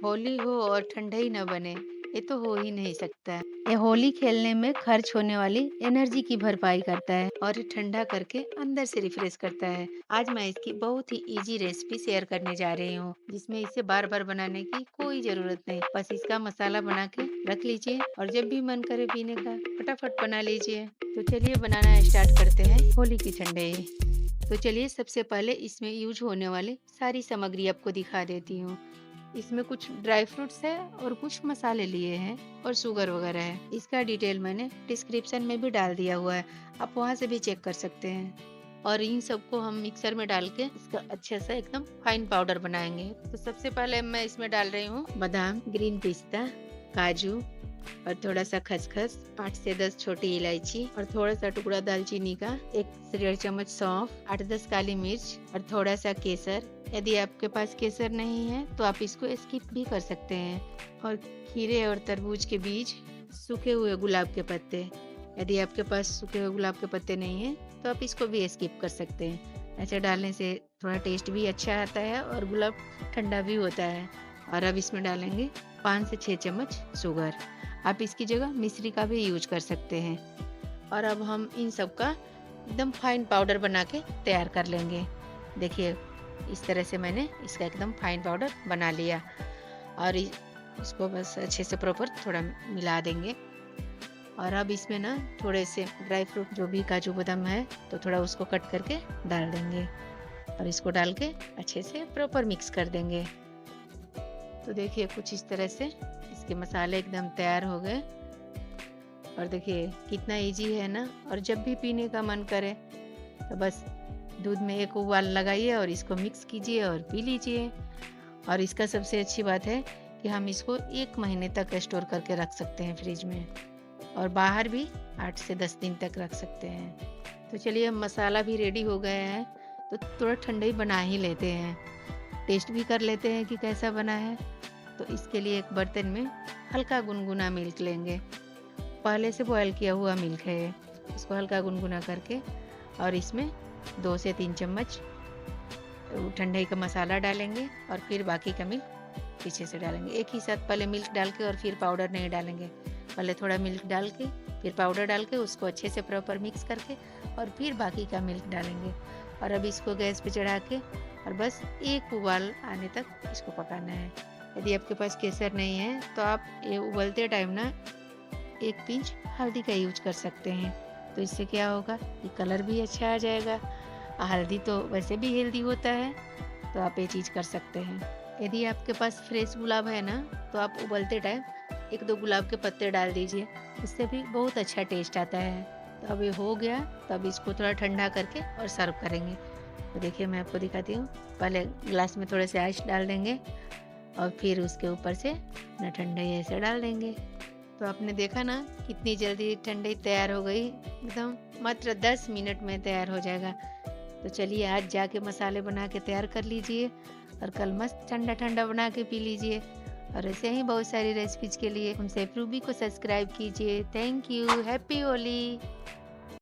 होली हो और ठंडा ही ना बने, ये तो हो ही नहीं सकता है। ये होली खेलने में खर्च होने वाली एनर्जी की भरपाई करता है और ये ठंडा करके अंदर से रिफ्रेश करता है। आज मैं इसकी बहुत ही इजी रेसिपी शेयर करने जा रही हूँ, जिसमें इसे बार-बार बनाने की कोई ज़रूरत नहीं। बस इसका मसाला बना के रख लीजिए और जब भी मन करे पीने का, फटाफट बना लीजिए। तो चलिए बनाना स्टार्ट करते हैं होली की ठंडाई। तो चलिए सबसे पहले इसमें यूज़ होने वाली सारी सामग्री आपको दिखा देती हूँ। इसमें कुछ ड्राई फ्रूट्स है और कुछ मसाले लिए हैं और शुगर वगैरह है। इसका डिटेल मैंने डिस्क्रिप्शन में भी डाल दिया हुआ है, आप वहाँ से भी चेक कर सकते हैं। और इन सबको हम मिक्सर में डाल के इसका अच्छे से एकदम फाइन पाउडर बनाएंगे। तो सबसे पहले मैं इसमें डाल रही हूँ बादाम, ग्रीन पिस्ता, काजू और थोड़ा सा खसखस, 8 से 10 छोटी इलायची और थोड़ा सा टुकड़ा दालचीनी का, 1 से 1.5 चम्मच सौंफ, 8-10 काली मिर्च और थोड़ा सा केसर। यदि आपके पास केसर नहीं है तो आप इसको स्किप भी कर सकते हैं। और खीरे और तरबूज के बीज, सूखे हुए गुलाब के पत्ते। यदि आपके पास सूखे हुए गुलाब के पत्ते नहीं हैं तो आप इसको भी स्किप कर सकते हैं। ऐसे डालने से थोड़ा टेस्ट भी अच्छा आता है और गुलाब ठंडा भी होता है। और अब इसमें डालेंगे 5 से 6 चम्मच शुगर। आप इसकी जगह मिश्री का भी यूज कर सकते हैं। और अब हम इन सब का एकदम फाइन पाउडर बना के तैयार कर लेंगे। देखिए इस तरह से मैंने इसका एकदम फाइन पाउडर बना लिया और इसको बस अच्छे से प्रॉपर थोड़ा मिला देंगे। और अब इसमें ना थोड़े से ड्राई फ्रूट जो भी काजू बादाम है तो थोड़ा उसको कट करके डाल देंगे और इसको डाल के अच्छे से प्रॉपर मिक्स कर देंगे। तो देखिए कुछ इस तरह से इसके मसाले एकदम तैयार हो गए। और देखिए कितना इजी है ना। और जब भी पीने का मन करे तो बस दूध में एक उबाल लगाइए और इसको मिक्स कीजिए और पी लीजिए। और इसका सबसे अच्छी बात है कि हम इसको 1 महीने तक स्टोर करके रख सकते हैं फ्रिज में, और बाहर भी 8 से 10 दिन तक रख सकते हैं। तो चलिए मसाला भी रेडी हो गया है, तो थोड़ा ठंडा ही बना ही लेते हैं, टेस्ट भी कर लेते हैं कि कैसा बना है। तो इसके लिए एक बर्तन में हल्का गुनगुना मिल्क लेंगे, पहले से बॉयल किया हुआ मिल्क है, इसको हल्का गुनगुना करके और इसमें 2 से 3 चम्मच ठंडे का मसाला डालेंगे और फिर बाकी का मिल्क पीछे से डालेंगे। एक ही साथ पहले मिल्क डाल के और फिर पाउडर नहीं डालेंगे, पहले थोड़ा मिल्क डाल के फिर पाउडर डाल के उसको अच्छे से प्रॉपर मिक्स करके और फिर बाकी का मिल्क डालेंगे। और अब इसको गैस पे चढ़ा के और बस एक उबाल आने तक इसको पकाना है। यदि आपके पास केसर नहीं है तो आप ये उबलते टाइम ना 1 पिंच हल्दी का यूज कर सकते हैं। तो इससे क्या होगा कि कलर भी अच्छा आ जाएगा। हल्दी तो वैसे भी हेल्दी होता है, तो आप ये चीज़ कर सकते हैं। यदि आपके पास फ्रेश गुलाब है ना तो आप उबलते टाइम 1-2 गुलाब के पत्ते डाल दीजिए, उससे भी बहुत अच्छा टेस्ट आता है। तो अब ये हो गया, तो अब इसको थोड़ा ठंडा करके और सर्व करेंगे। तो देखिए मैं आपको दिखाती हूँ, पहले ग्लास में थोड़े से आइस डाल देंगे और फिर उसके ऊपर से ना ठंडाई ऐसे डाल देंगे। तो आपने देखा ना कितनी जल्दी ठंडाई तैयार हो गई, एकदम मात्र 10 मिनट में तैयार हो जाएगा। तो चलिए आज जाके मसाले बना के तैयार कर लीजिए और कल मस्त ठंडा ठंडा बना के पी लीजिए। और ऐसे ही बहुत सारी रेसिपीज के लिए हमसे रूबी को सब्सक्राइब कीजिए। Thank you, happy Holi.